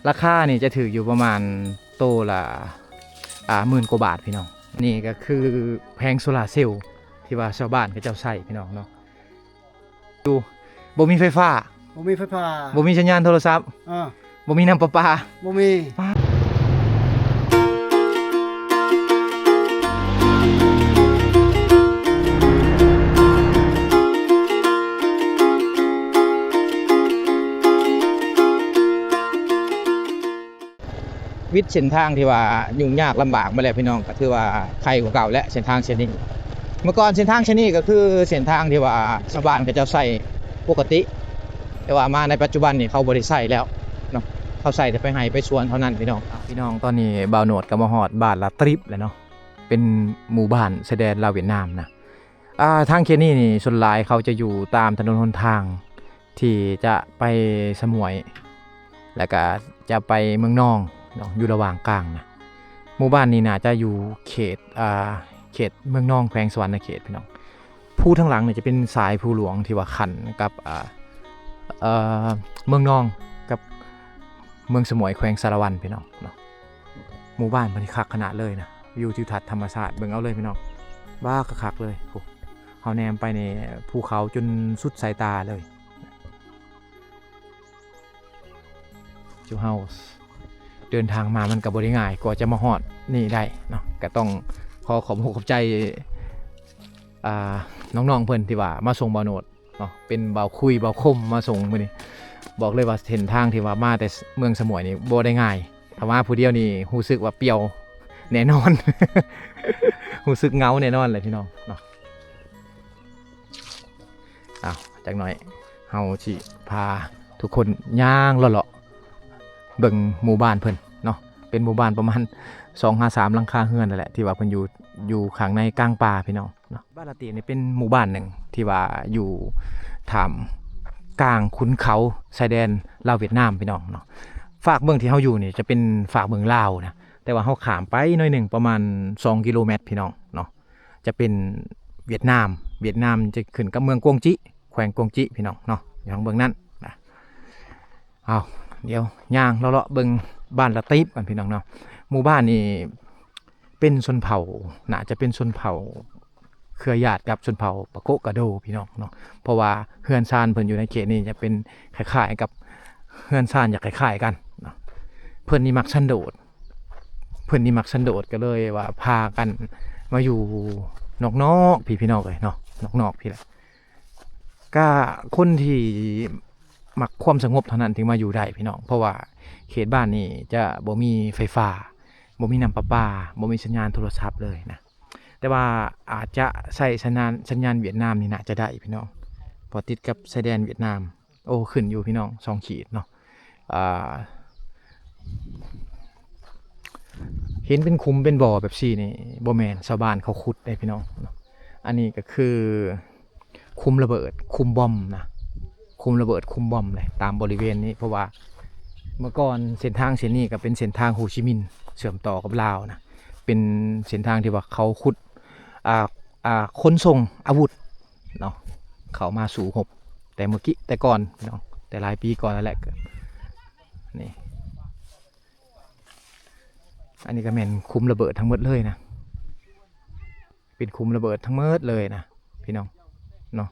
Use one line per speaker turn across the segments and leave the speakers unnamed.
ราคานี่จะถืออยู่ประมาณโตละ10,000 กว่าบาทพี่น้องนี่ก็คือแผงโซลาร์เซลล์ที่ว่าชาวบ้านเขาเจ้าใช้พี่น้องเนาะดูบ่มีไฟฟ้า
บ่มีไฟฟ้า
บ่มีสัญญาณโทรศัพท์บ่มีน้ำประปา
บ่มี
วิทย์เส้นทางที่ว่ายุ่งยากลำบากมาแล้วพี่น้องก็ถือว่าใครกว่าเก่าและเส้นทางเส้นนี้เมื่อก่อนเส้นทางเส้นนี้ก็คือเส้นทางที่ว่าชาวบ้านก็จะใช้ปกติแต่ว่ามาในปัจจุบันนี่เขาบ่ได้ใช้แล้วเนาะเขาใช้แต่ไปให้ไปสวนเท่านั้นพี่น้องตอนนี้บ่าวโหนดก็มาฮอดบ้านละตริบแล้วเนาะเป็นหมู่บ้านชายแดนลาวเวียดนามนะทางเส้นนี้นี่ส่วนหลายเขาจะอยู่ตามถนนหนทางที่จะไปสมวยแล้วก็จะไปเมืองนองอยู่ระหว่างกลางนะหมู่บ้านนี้น่าจะอยู่เขตเมืองนองแขวงสวรรณเขตพี่น้องผู้ทั้งหลังเนี่ยจะเป็นสายภูหลวงที่ว่าขันกับเมืองนองกับเมืองสมวยแขวงสารวันพี่น้องเนาะหมู่บ้านมันคักขนาดเลยนะวิวทิวทัศน์ธรรมชาติเบิ่งเอาเลยพี่น้องบ้าคักเลยเขาแนมไปในภูเขาจนสุดสายตาเลยจูเฮาส์เดินทางมามันกับบริง่ายกว่าจะมาฮอดนี่ได้เนาะก็ต้องขอบคุณขอบใจน้องๆเพิ่นที่ว่ามาส่งบ่าวโหนดเนาะเป็นบ่าวคุยบ่าวคมมาส่งมื้อนี้บอกเลยว่าเส้นทางที่ว่ามาแต่เมืองสมวยนี่บ่ได้ง่ายถ้าว่าผู้เดียวนี่รู้สึกว่าเปรี้ยวแน่นอน รู้สึกเหงาแน่นอนเลยพี่น้องเนาะจักหน่อยเฮาสิพาทุกคนย่างเลาะเบิ่งหมู่บ้านเพิ่นเนาะเป็นหมู่บ้านประมาณ2-3 หลังคาเรือนนั่นแหละที่ว่าเพิ่นอยู่ข้างในกลางป่าพี่น้องเนาะบ้านละตีนี่เป็นหมู่บ้านหนึ่งที่ว่าอยู่ท่ามกลางขุนเขาชายแดนลาวเวียดนามพี่น้องเนาะฝากเมืองที่เฮาอยู่นี่จะเป็นฝากเมืองลาวนะแต่ว่าเฮาข้ามไปหน่อยหนึ่งประมาณ2 กิโลเมตรพี่น้องเนาะจะเป็นเวียดนามจะขึ้นกับเมืองกวงจิแขวงกวงจิพี่น้องเนาะอย่างเมืองนั้นนะเดี๋ยวย่างเลาะเบิ่งบ้านละติบกันพี่น้องเนาะหมู่บ้านนี่เป็นชนเผ่าน่าจะเป็นชนเผ่าเครือญาติกับชนเผ่าปะโกะกะโดพี่น้องเนาะเพราะว่าเฮือนซานเพิ่นอยู่ในเขตนี้จะเป็นคล้ายๆกับเฮือนซานอยากคล้ายๆกันเนาะเพิ่นนี่มักสันโดษก็เลยว่าพากันมาอยู่นอกพี่น้องเลยเนาะนอกพี่แหละก็คนที่มักความสงบเท่านั้นถึงมาอยู่ได้พี่น้องเพราะว่าเขตบ้านนี่จะบ่มีไฟฟ้าบ่มีน้ำประปาบ่มีสัญญาณโทรศัพท์เลยนะแต่ว่าอาจจะใช้สัญญาณเวียดนามนี่น่าจะได้พี่น้องพอติดกับชายแดนเวียดนามขึ้นอยู่พี่น้อง2 ขีดเนาะเห็นเป็นคุ้มเป็นบ่อแบบซี่นี่บ่แม่นชาวบ้านเขาขุดได้พี่น้องอันนี้ก็คือคุมระเบิดคุมบอมนะคุมระเบิดคุมบอมเลยตามบริเวณนี้เพราะว่าเมื่อก่อนเส้นทางนี้ก็เป็นเส้นทางโฮจิมินห์เชื่อมต่อกับลาวนะเป็นเส้นทางที่ว่าเขาขุดขนส่งอาวุธเนาะเขามาสู่หบแต่ก่อนเนาะแต่หลายปีก่อนแล้วแหละนี่อันนี้ก็แม่นคุมระเบิดทั้งหมดเลยนะเป็นคุมระเบิดทั้งหมดเลยนะพี่น้องเนาะ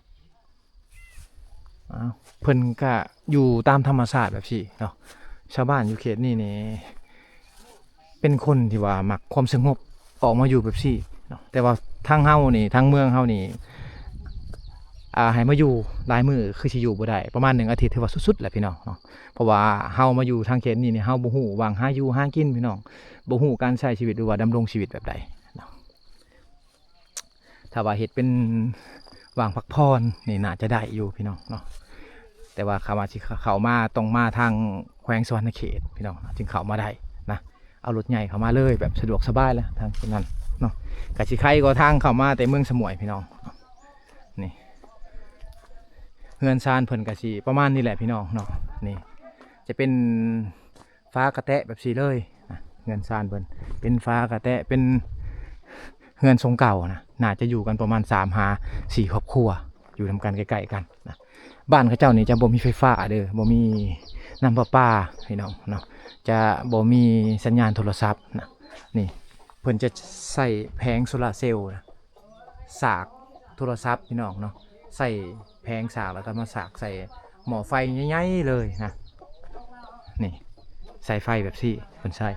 เพิ่นก็อยู่ตามธรรมชาติแบบนี้เนาะชาวบ้านอยู่เขตนี้นี่เป็นคนที่ว่ามักความสงบออกมาอยู่แบบนี้เนาะแต่ว่าทางเฮานี่ทางเมืองเฮานี่ให้มาอยู่หลายมื้อคือสิอยู่บ่ได้ประมาณ1 อาทิตย์ถือว่าสุดๆแหละพี่น้องเนาะเพราะว่าเฮามาอยู่ทางเขตนี้นี่เฮาบ่ฮู้วางหาอยู่หากินพี่น้องบ่ฮู้การใช้ชีวิตหรือว่าดำรงชีวิตแบบใดเนาะถ้าว่าเฮ็ดเป็นวางพักผ่อนนี่น่าจะได้อยู่พี่น้องเนาะแต่ว่าเข้ามาต้องมาทางแขวงสวรรณเขตพี่น้องจึงเข้ามาได้นะเอารถใหญ่เข้ามาเลยแบบสะดวกสบายแล้วทางนั้นเนาะกะสิใครก็ทางเข้ามาแต่เมืองสมวยพี่น้องนี่เฮือนซานเพิ่นกะสิประมาณนี้แหละพี่น้องเนาะนี่จะเป็นฟ้ากระแตะแบบสีเลยนะเฮือนซานเพิ่นเป็นฟ้ากระแตะเป็นเฮือนทรงเก่านะน่าจะอยู่กันประมาณ3-4 ครอบครัวอยู่ทำกันใกล้ๆกันนะบ้านเขาเจ้านี่จะบ่มีไฟฟ้าเด้อบ่มี น้ำประปาพี่น้องเนาะจะบ่มีสัญญาณโทรศัพท์นะนี่เพิ่นจะใส่แผงโซลาร์เซลล์นะสากโทรศัพท์พี่น้องเนาะใส่แผงสากแล้วก็มาสากใส่หม้อไฟใหญ่ๆเลยนะนี่ใส่ไฟแบบที่เพิ่นใส่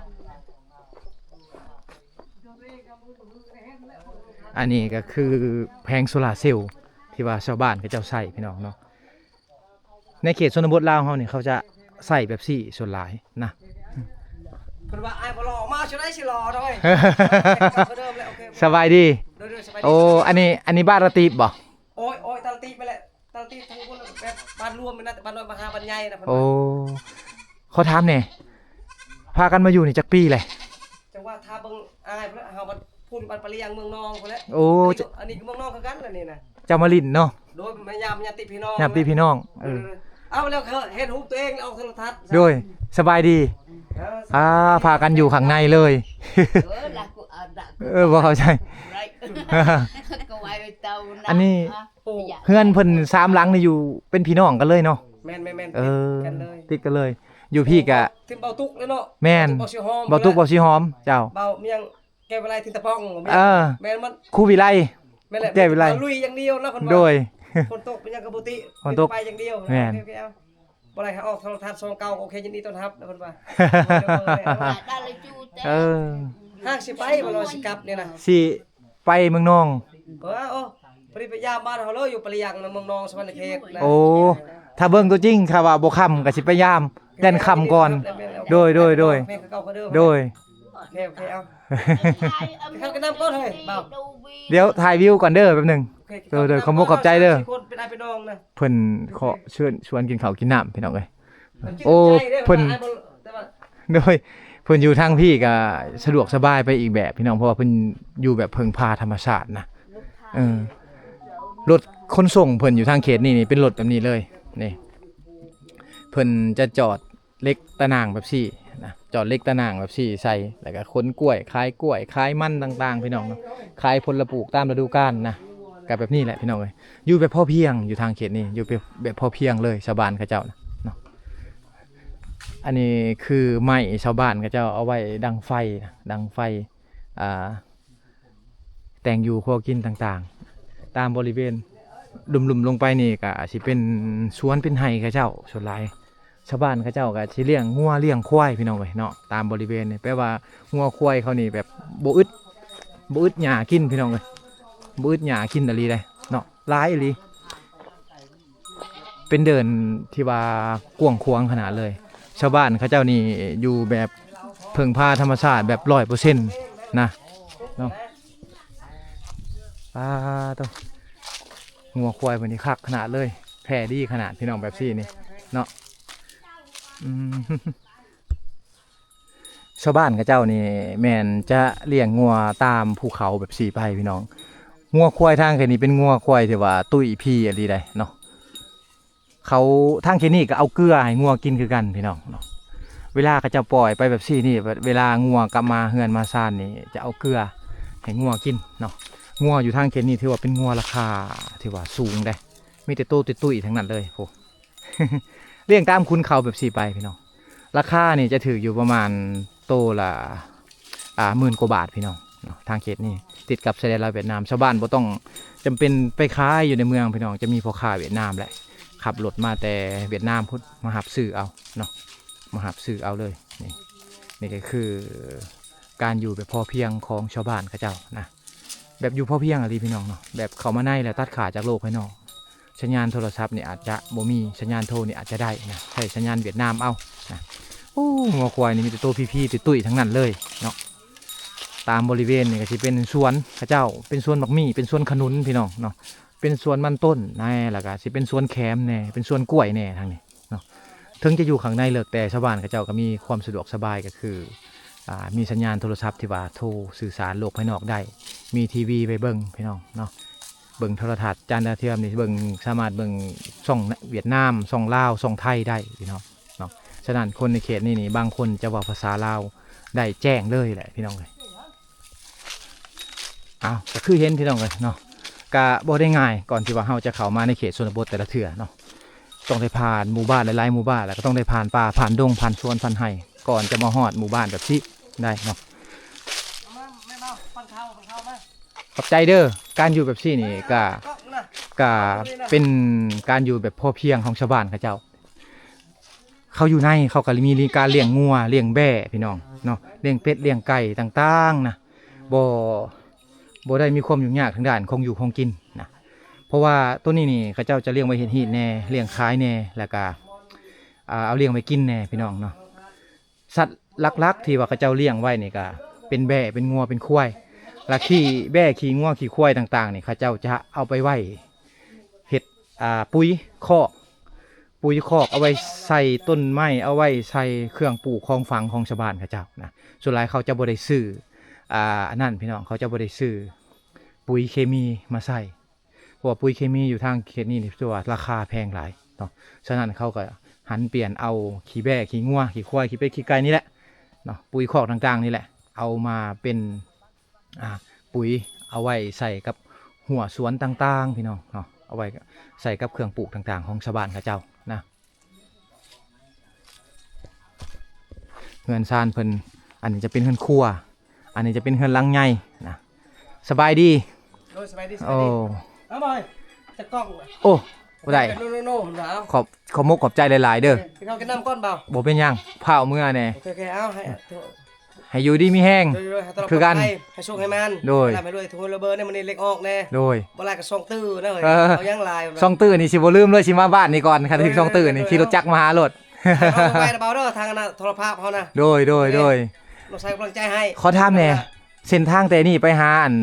อันนี้ก็คือแผงโซลาร์เซลล์ที่ว่าชาวบ้านเขาเจ้าใส่พี่น้องเนาะในเขตชนบทลาวเฮานี่เขาจะใส่แบบซี่ส่วนหลายนะ
เพิ่นว่าไอ้บ่รอมาสิได้สิรอด้วยเดิมแล้วโอเค
สบายดี
เด้อๆสบายดี
โอ้อันนี้บ้านระตีบบ่
โอ้ยตาลตีไปแหละตาลตีทั้งคนแบบบ้านรวมมันนะแต่บ้านน้อยบ้านหาบ้านใหญ่นะเพิ่น
โอ้เขาถามแหน่พากันมาอยู่นี่จักปีเลย
จังว่าถ้าเบิ่งอ้ายเพิ่นเฮาบ้านพูดบ้านปะเลียงเมืองนองพุ่นแหละ
โอ้
อันนี้ก็เมืองนองคือกันล่ะนี่นะ
เจ้ามาลินเนาะ
โดยแม่ยามญาติพี่น้อง
ญาติพี่น้อง
เอาแล้วเห็นรูปตัวเองเอาโทรทัศน์
โดยสบายดีพากันอยู่ข้างในเลย บ่เข้าใจ อันนี้เพื่อนเพิ่น3หลังนี่อยู่เป็นพี่น้องกันเลยเนาะ
แม่นกันเลย
ติดกันเลย อยู่พี่กะ
ถึงเบาตุกเลยเนาะ
แม่น
เบาสิหอม
บ่ตุกบ่สิหอมเจ้า
เบาเมียงแก้วอะไรถึงตะป้องแม่นมัน
ครูวิไล
แม่นแหละ
แก้ววิไล
ลุยอย่างเดียวนะคนว่า
โดย
ฝนตกเป็นยังกระบุติ
ฝนตก
ไปอย่างเดียว
แม่น
โอเคเอาบ่ได้ให้ออกโทรทัศน์ซองเก่าโอเคยินดีต้อนรับนะเพิ่นว่า
เออ
ห้างสิไปบ่รอสิกลับเนี่ยนะ
สิไปเมืองนอง
โอ้พอดีไปยามบ้านเฮาเลยอยู่ปริยังนะเมืองนองสวรรณเขตนะ
โอ้ถ้าเบิ่งตัวจริงค่ะว่าบ่ค่ำก็สิพยายามยันค่ำก่อน โดย
แม่นคือเก่าคือเดิม
โดย
โอเคเอาข้างกันน้ำก้นเฮ้ยเบา
เดี๋ยวถ่ายวิวก่อนเด้อแป๊บหนึง
โอเค
เดี๋ยวขอบคุณขอบใจเด้อ
คนเป็นไอ้เป็นน้องนะ
เพิ่นขอชวนกินข้าวกินน้ำพี่น้องเอ้ย
มันคิด
โอ้
ใจด้
เพิ่น
ว่าไอ้บ่แต่ว่า
โดยเพิ่นอยู่ทางพี่ก็สะดวกสบายไปอีกแบบพี่น้องเพราะว่าเพิ่นอยู่แบบเพิ่งพาธรรมชาตินะรถขนส่งเพิ่นอยู่ทางเขตนี่เป็นรถแบบนี้เลยนี่เพิ่นจะจอดเล็กตะนางแบบซี่นะจอดเล็กตะนางแบบซี่ใส่แล้วก็ขนกล้วยขายมันต่างๆพี่น้องเนาะขายผลปลูกตามฤดูกาลนะก็แบบนี้แหละพี่น้องเอ้ยอยู่แบบพอเพียงอยู่ทางเขตนี้อยู่แบบพอเพียงเลยชาวบ้านเขาเจ้านะเนาะอันนี้คือไม้ชาวบ้านเขาเจ้าเอาไว้ดังไฟแต่งอยู่ครัวกินต่างๆตามบริเวณลุมๆลงไปนี่ก็สิเป็นสวนเป็นไห่เขาเจ้าส่วนหลายชาวบ้านเขาเจ้าก็สิเลี้ยงงัวเลี้ยงควายพี่น้องเอ้ยเนาะตามบริเวณนี่แปลว่างัวควายเขานี่แบบบ่อึดหญ้ากินพี่น้องเอ้ยบ่อึดหญ้ากินอะไรเลยเนาะหลายอีหลีเป็นเดินที่ว่ากว้างขวางขนาดเลยชาวบ้านเขาเจ้านี่อยู่แบบเพิ่งพาธรรมชาติแบบ100%นะเนาะต้องงัวควายวันนี้คักขนาดเลยแพร่ดีขนาดพี่น้องแบบซี่นี่เนาะชาวบ้านเขาเจ้านี่แม่นจะเลี้ยงงัวตามภูเขาแบบสี่ไปพี่น้องงัวควายทางแค่นี้เป็นงัวควายที่ว่าตุ้ยพี่อะไรได้เนาะเขาทางแค่นี้ก็เอาเกลือให้งัวกินคือกันพี่น้องเนาะเวลาเขาจะปล่อยไปแบบซี่นี่เวลางัวกลับมาเฮือนมาซ่านนี่จะเอาเกลือให้งัวกินเนาะงัวอยู่ทางเขตนี้ถือว่าเป็นงัวราคาที่ว่าสูงได้มีแต่โตตุ้ยทั้งนั้นเลยโห เลี้ยงตามคุณเขาแบบสี่ไปพี่น้องราคานี่จะถืออยู่ประมาณโตละ10,000 กว่าบาทพี่น้องทางเขตนี้ติดกับชายแดนลาวเวียดนามชาวบ้านบ่ต้องจำเป็นไปค้ายอยู่ในเมืองพี่น้องจะมีพ่อค้าเวียดนามแหละขับรถมาแต่เวียดนามพุทธมาหับซื้อเอาเนาะมาหับซื้อเอาเลยนี่ก็คือการอยู่แบบพอเพียงของชาวบ้านเขาเจ้านะแบบอยู่พอเพียงอะไรพี่น้องเนาะแบบเขามาในแล้วตัดขาดจากโลกภายนอกสัญญาณโทรศัพท์เนี่ยอาจจะบ่มีสัญญาณโทรเนี่ยอาจจะได้นะใช้สัญญาณเวียดนามเอานะโอ้งัวควายนี่มีแต่ตัวพี่ๆตุ้ยๆทั้งนั้นเลยเนาะตามบริเวณนี่ก็สิเป็นสวนข้าเจ้าเป็นสวนบักมี่เป็นสวนขนุนพี่น้องเนาะเป็นสวนมันต้นแน่แล้วก็สิเป็นสวนแคมแน่เป็นสวนกล้วยแน่ทางนี้เนาะถึงจะอยู่ข้างในเลิกแต่ชาวบ้านข้าเจ้าก็มีความสะดวกสบายก็คือมีสัญญาณโทรศัพท์ที่ว่าโทรสื่อสารโลกภายนอกได้มีทีวีไปเบิ่งพี่น้องเนาะเบิ่งโทรทัศน์จานดาวเทียมนี่เบิ่งสามารถเบิ่งช่องเวียดนามช่องลาวช่องไทยได้พี่น้องเนาะฉะนั้นคนในเขตนี่บางคนจะว่าภาษาลาวได้แจ้งเลยแหละพี่น้องเลยก็คือเห็นพี่น้องเลยเนาะก็บ่ได้ง่ายก่อนที่ว่าเฮาจะเข้ามาในเขตชนบทแต่ละเทื่อเนาะ ต้องได้ผ่านหมู่บ้านหลายๆหมู่บ้านแล้วก็ต้องได้ผ่านป่าผ่านดงผ่านสวนผ่านไห่ก่อนจะมาฮอดหมู่บ้านแบบที่ได้เนาะ
มาแม่เมาปันเข้ามา
ขอบใจเด้อการอยู่แบบที่นี่ก็
นะ
ก็เป็นการอยู่แบบพอเพียงของชาวบ้านเขาเจ้าเขาอยู่ในเขาก็มีการเลี้ยงงัวเลี้ยงแบะพี่น้องเนาะเลี้ยงเป็ดเลี้ยงไก่ต่างๆนะบ่ได้มีความยุ่งยากทางด้านของอยู่ของกินนะเพราะว่าตัวนี้นี่เขาเจ้าจะเลี้ยงไว้เฮ็ดฮีดแน่เลี้ยงขายแน่แล้วก็เอาเลี้ยงไว้กินแน่พี่น้องเนาะสัตว์ลักๆที่ว่าเขาเจ้าเลี้ยงไว้นี่ก็เป็นแบะเป็นงัวเป็นควายและขี้แบะขี้งัวขี้ควายต่างๆนี่เขาเจ้าจะเอาไปไว้เฮ็ดปุ๋ยคอกเอาไว้ใส่ต้นไม้เอาไว้ใส่เครื่องปลูกของฝังของชาวบ้านเขาเจ้านะส่วนหลายเขาจะบ่ได้ซื้อนั่นพี่น้องเขาจะบ่ได้ซื้อปุ๋ยเคมีมาใส่เพราะว่าปุ๋ยเคมีอยู่ทางเขตนี้นี่ตัวราคาแพงหลายเนาะฉะนั้นเขาก็หันเปลี่ยนเอาขี้แบะขี้งัวขี้ควายขี้เป็ดขี้ไก่นี่แหละเนาะปุ๋ยคอกต่างๆนี่แหละเอามาเป็นปุ๋ยเอาไว้ใส่กับหัวสวนต่างๆพี่น้องเนาะเอาไว้ใส่กับเครื่องปลูกต่างๆของชาวบ้านเขาเจ้านะเฮือนซานเพิ่นอันนี้จะเป็นเฮือนครัวอันนี้จะเป็นเฮือนหลังใหญ่นะสบายดี
โอ้สบายดี
โอ้
เอาบ่อยจะกล้อง
โอ้บ่ได้
โน่หนาว
ขอบมกขอบใจหลายๆเด้อ
ไปเข้ากินน้ำก้อนเปล่า
บ่เป็นหยังเผาเมื่อแน่
โอเคเอาให้
ให้อยู่ดีมีแห้ง คือกัน
ให้โชคให้มัน
โดย
ให้ด้วยทุนระเบิดเนี่ยมันนี่เล็กออกแน่
โดย
บ่ลายกับซองตื้อนะเฮ้ย
เออ
เอายังลาย
ซ่องตื้อนี่สิบ่ลืมเลยสิมาบ้านนี่ก่อนคันถึงซ่องตื้อนี่ขี่รถจักรมาหารถ
เอาไปนะเบาเด้อทางนะโทรภาพเขานะ
โดย
เราใส่กำลังใจให้
ขอถามแหน่เส้นทางแต่นี่ไปหาอัน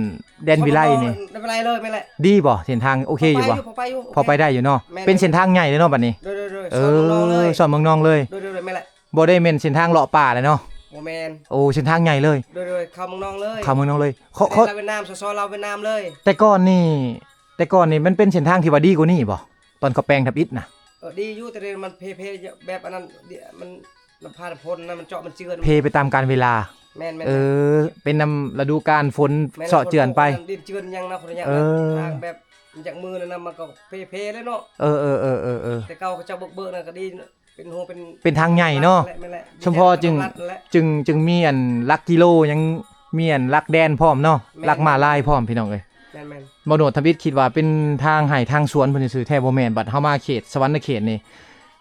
แดนวิไลนี่
ไม่เป็นไรเลยไม่เป็นไร
ดีบ่เส้นทางโอเคอยู่บ่
พอไปอยู่
พอไปได้อยู่เนาะ
แม่น
เป็นเส้นทางใหญ่เลยเนาะบัดนี้
โดย
เอ
สอนน้องๆเลย
อสอนเมืองนองเลย
โดยไม่เป็นไร
บ่ได้แม่นเส้นทางเลาะป่าเลยเนาะ
โมแมน
โอ้เส้นทางใหญ่เลย
โดยเข้าเมืองนองเลย
เข้าเมืองนองเลยเขา
เราเป็นน้ำซอเราเป็นน้ำเลย
แต่ก่อนนี่มันเป็นเส้นทางที่ว่าดีกว่านี้บ่ตอนเขาแปลงทับอิฐน่ะ
ดีอยู่แต่เดี๋ยวมันเพแบบอันนั้นมันลำพาลำพ้นนะมันเจาะมันเจือน
เพไปตามกาลเวลา
แมน
เป็นนำฤดูกาลฝนเสาะเจือนไป
ดินเจือนยังนะคนละอย่าง
เออ
ทางแบบจากมือนะมันก็เพเลยเนาะ
เออ
แต่เก่าเขาจะเบิกนะก็ดีเป็นหัวเป็น
เป็นทางใหญ่เนาะ
แม่นแหละ
เฉพาะจึงมีอันลักกิโลยังมีอันลักแดนพร้อมเนาะลักมาลายพร้อมพี่น้องเอ้ย
แม่น
บ่โนดทวิตคิดว่าเป็นทางไห่ทางสวนเพิ่นซื่อแท้บ่แม่นบัดเฮามาเขตสวรรณเขตนี่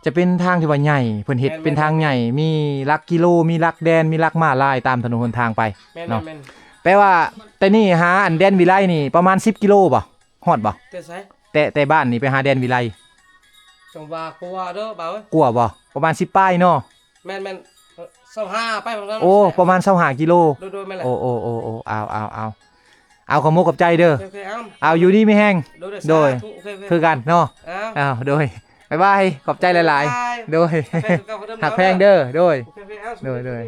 จะเป็นทางที่ว่าใหญ่เพิ่นเฮ็ดเป็นทางใหญ่มีลักกิโลมีลักแดนมีลักมาลายตามถนนหนทางไป
แม่น
เนาะ
แม่น
แปลว่าแต่นี่หาอันแดนวิไลนี่ประมาณ10กิโลบ่ฮอดบ่
เตะใส่
แต่บ้านนี่ไปหาแดนวิไล
จงว่ากูว่าเด้อเบาเอ้ย
กลัวบ่ประมาณ10ป้ายเนาะ
แม่น25ไปผมก็
โอ้ประมาณ25กิโล
โดยแม่นแหละ
โอ้เอาขอมกกับใจเด้อ
โอเคเอา
เอาอยู่ดีไม่แห้ง โดย
โอเค
คือกันเนาะ
เอา
อ้าวโดยบ๊ายบายขอบใจหลายๆ โดย หักแพงเด้อโดย โดย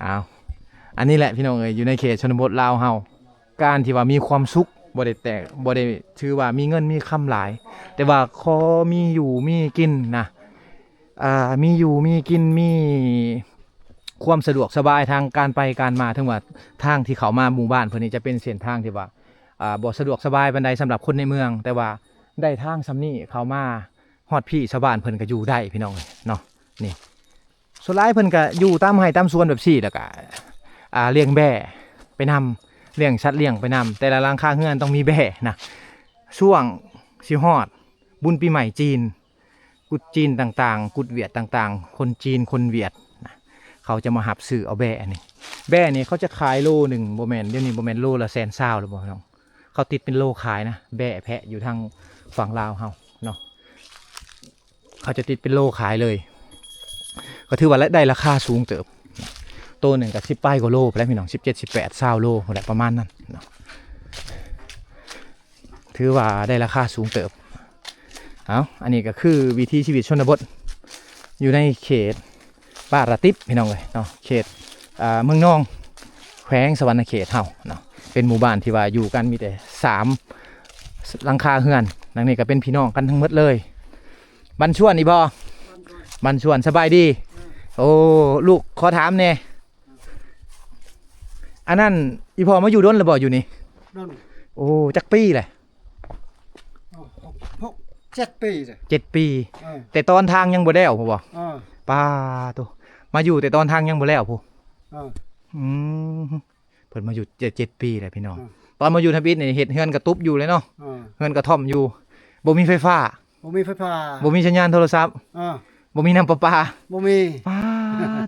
เอาอันนี้แหละพี่น้องเอ้ยอยู่ในเขตชนบทลาวเฮาการที่ว่ามีความสุขบ่ได้แต่บ่ได้ถือว่ามีเงินมีคำหลาย แต่ว่าขอมีอยู่มีกินนะมีอยู่มีกินมีความสะดวกสบายทางการไปการมาถึงว่าทางที่เขามาหมู่บ้านเพิ่นนี่จะเป็นเส้นทางที่ว่าบ่สะดวกสบายปานใดสำหรับคนในเมือง แต่ว่าได้ทางซำนี้เขามาฮอดพี่ชาวบ้านเพิ่นก็อยู่ได้พี่น้องเนาะนี่ส่วนหลายเพิ่นก็อยู่ตามไร่ตามสวนแบบซี่แล้วก็เลี้ยงแบะไปนำเลี้ยงสัตว์เลี้ยงไปนำแต่ละหลังคาเรือนต้องมีแบะนะช่วงสิฮอดบุญปีใหม่จีนกุดจีนต่างๆกุดเวียดต่างๆคนจีนคนเวียดนะเขาจะมาหับซื้อเอาแบะนี่เขาจะขายโลหนึ่งบ่แม่นเดี๋ยวนี้บ่แม่นโลละ120,000หรือบ่น้องเขาติดเป็นโลขายนะแบะแพะอยู่ทางฝั่งลาวเฮาเนาะเขาจะติดเป็นโลขายเลยก็ถือว่าได้ราคาสูงเติบตัวหนึ่งกับ10 ป้ายกว่าโลไปแล้วพี่น้อง17 18 20โลอะไรประมาณนั้นเนาะถือว่าได้ราคาสูงเติบเอาอันนี้ก็คือวิถีชีวิตชนบทอยู่ในเขตป่าระติบพี่น้องเลยเนาะเขตเมืองนองแขวงสวรรณเขตเฮาเนาะเป็นหมู่บ้านที่ว่าอยู่กันมีแต่3หลังคาเฮือนหลังนี้ก็เป็นพี่น้องกันทั้งหมดเลยบันชวนอีบอบันชวนสบายดีโอ้ลูกขอถามแน่อันนั้นอีพอมาอยู่ด้นหรือบ่อยู่นี่
นั่น
โอ้จักปี้แหละ
พก 7 ปีจ้ะ
7 ปี
เออ
แต่ตอนทางยังบ่แล้วพ่อบ่
เออ
ป้าตัวมาอยู่แต่ตอนทางยังบ่แล้วพ่อ
เออ
อืมเพิ่นมาอยู่7 ปีแล้วพี่น้อง
อืม
ตอนมาอยู่ทบิดนี่เฮ็ดเฮือนกระตุ๊บอยู่เลยเนาะ
เออ
เฮือนกระท่อมอยู่บ่มีไฟฟ้า
บ่มีไฟฟ้า
บ่มีสัญญาณโทรศัพท์
เออ
บ่มีน้ำประปา
บ่มี
ป้า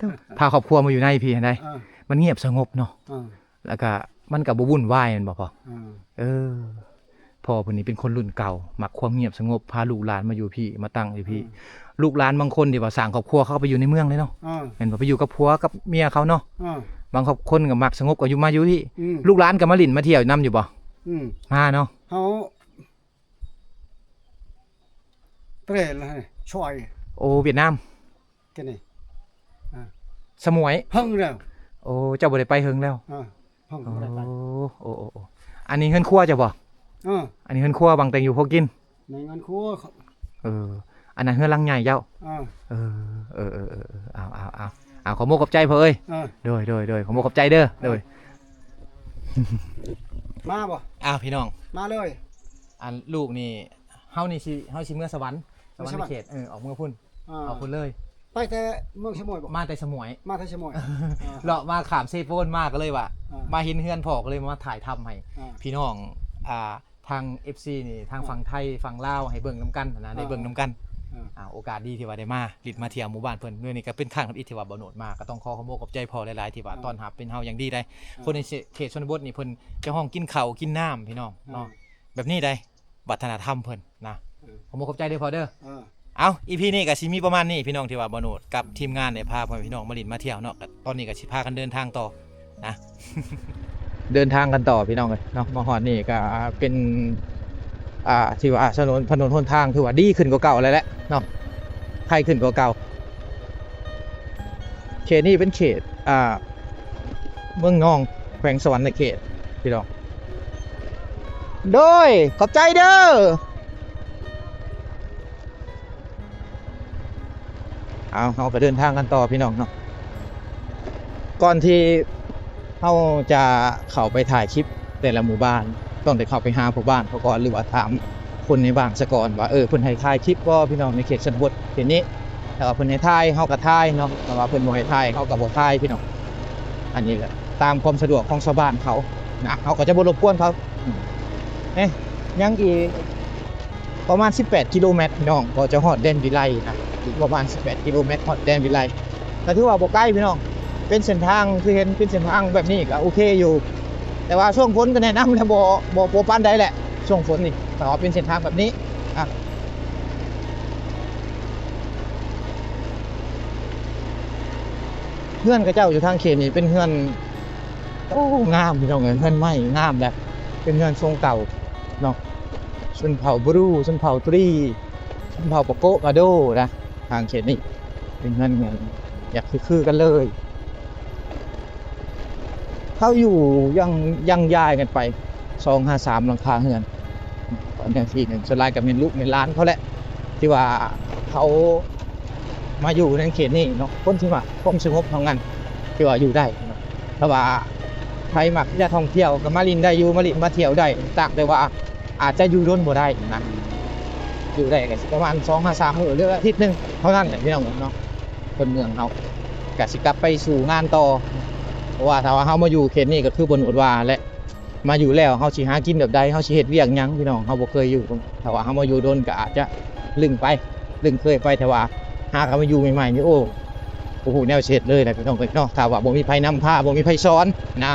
ตัวพาครอบครัวมาอยู่ในพี่เห็นได้
เออ
มันเงียบสงบเนาะ
เออ
แล้วก็มันก็บ่วุ่นวายแม่นบ่พ่อ
เออ
เออพ่อเพิ่นนี่เป็นคนรุ่นเก่ามักความเงียบสงบพาลูกหลานมาอยู่พี่มาตั้งอยู่พี่ ลูกหลานบางคนที่ว่าสร้างครอบครัวเขาก็ไปอยู่ในเมืองเลยเนาะ
เออ
เห็นบ่ไปอยู่กับผัวกับเมียเขาเนาะ
เออบ
างครอบคนก็มักสงบก็อยู่มาอยู่ที่
อืม
ลูกหลานก็มาลิ้นมาเที่ยวนํอยู่บ่
อืม
มาเนาะ
เฮาเตรนเลยช่วย
โอ้เวียดนาม
กันนี่
สมวย
เพิ่งแล้ว
โอ้เจ้าบ่ได้ไปเฮิงแล้ว
เออเพิ่ง
โอ้
บ่ได้ไป
โอ้อันนี้เฮือนครัวเจ้าบ่
เออ
อันนี้เฮือนครัวบางแต่งอยู่พอกิน
ในงานครัว
เอออันนั้นเฮือนหลังใหญ่เจ้า
เออ
เอาขอโมกขอบใจพ่อเอ้ย
เออ
โดยขอโมกขอบใจเด้อโดย
มาบ่
อ้าวพี่น้อง
มาเลย
อันลูกนี่เฮาสิเมื่อสวรรค์สวรร
เมื่อสวรรค์
ค์เขตออกเมื่อพุ่น
เออ
เอาพุ่นเลย
ไปแต่เมืองชะมวยบ่
มาแต่สมวย
มาแต่ชะมวย
เลาะมาขามเซโฟนมาก็เลยว่า
อ่าม
มาเห็นเฮือนพ่อก็เลยมาถ่ายทำให้
อ่า
พี่น้องทาง FC นี่ทางฝั่งไทยฝั่งลาวให้เบิ่งนํกันนะได้เบิ่งนํกัน โอกาสดีที่ว่าได้มาลิดมาเที่ยวหมู่บ้านเพิ่นด้วยนี่ก็เป็นข้างกับอีกที่ว่าบ่โนดมาก็ต้องขอขอบคุณขอบใจพ่อหลายๆที่ว่าต้อนรับเป็นเฮาอย่างดีได้ คนในเขตชนบทนี่เพิ่นจะห้องกินข้าวกินน้ำพี่น้องเนาะแบบนี้ได้วัฒนธรรมเพิ่นนะขอบคุณขอบใจเด้อพ่อเด้อ
เออ
เอาอีพีนี้ก็สิมีประมาณนี้พี่น้องที่ว่าบ่โนดกับทีมงานได้พาพ่อพี่น้องมาลินมาเที่ยวเนาะก็ตอนนี้ก็สิพากันเดินทางต่อนะ เดินทางกันต่อพี่น้องเอ้ยเนาะมาฮอดนี่ก็เป็นที่ว่าถนนหนทางถือว่าดีขึ้นกว่าเก่าแล้วแหละเนาะใครขึ้นกว่าเก่าเขตนี้เป็นเขตเมืองนองแขวงสวรรค์ในเขตพี่น้องโดยขอบใจเด้อเอาไปเดินทางกันต่อพี่น้องเนาะก่อนที่เราจะเข้าไปถ่ายคลิปแต่ละหมู่บ้านต้องได้เข้าไปหาผู้บ้านเขาก่อนหรือว่าถามคนในบ้านซะก่อนว่าเพิ่นให้ถ่ายคลิปบ่พี่น้องในเขตชนบทเขตนี้แต่ว่าเพิ่นให้ถ่ายเฮาก็ถ่ายเนาะแต่ว่าเพิ่นบ่ให้ถ่ายเฮาก็บ่ถ่ายพี่น้องอันนี้ก็ตามความสะดวกของชาวบ้านเขานะเฮาก็จะบ่รบกวนเขายังอีกประมาณ18กิโลเมตรพี่น้องก็จะฮอดแดนวิไลนะอีกประมาณ18กิโลเมตรฮอดแดนวิไลก็ถือว่าบ่ไกลพี่น้องเป็นเส้นทางคือเห็นเป็นเส้นทางแบบนี้ก็โอเคอยู่แต่ว่าช่วงฝนก็แนะนำนะบ่ปานใดแหละช่วงฝนนี่แต่ว่าเป็นเส้นทางแบบนี้เฮือนกระเจ้าอยู่ทางเขตนี่เป็นเฮือนโอ้งามพี่น้องเอ้ยเฮือนไม้งามแบบเป็นเฮือนทรงเก่าเนาะชนเผ่าบรูชนเผ่าตรีชนเผ่าปะโกะกาโดนะทางเขตนี่เป็นเฮือนอยากคือกันเลยเขาอยู่ยังย้ายกันไป253หลังคาเฮือนตอนนี้ที่นึงสลายกับเมนลูกในร้านเขาแหละที่ว่าเขามาอยู่ในเขตนี้เนาะคนที่ว่าความสงบของงานที่ว่าอยู่ได้เพราะว่าใครมักที่จะท่องเที่ยวก็มาลินได้อยู่มาลินมาเที่ยวได้ต่างแต่ว่าอาจจะอยู่ร่นบ่ได้นะอยู่ได้ก็ประมาณ2-3 มื้อหรืออาทิตย์นึงเท่านั้นแหละพี่น้องเนาะคนเมืองเฮาก็สิกลับไปสู่งานต่อเพราะว่าถ้าว่าเฮามาอยู่เขตนี้ก็คือบ่นอดว่าและมาอยู่แล้วเฮาสิหากินแบบใดเฮาสิเฮ็ดเวียกหยังพี่น้องเฮาบ่เคยอยู่ถ้าว่าเฮามาอยู่โดนก็อาจจะลึงเคยไปแต่ว่าหากมาอยู่ใหม่ๆนี่โอ้โหแนวเช็ดเลยนะพี่น้องเนาะถ้าว่าบ่มีไผนำพาบ่มีไผสอนนะ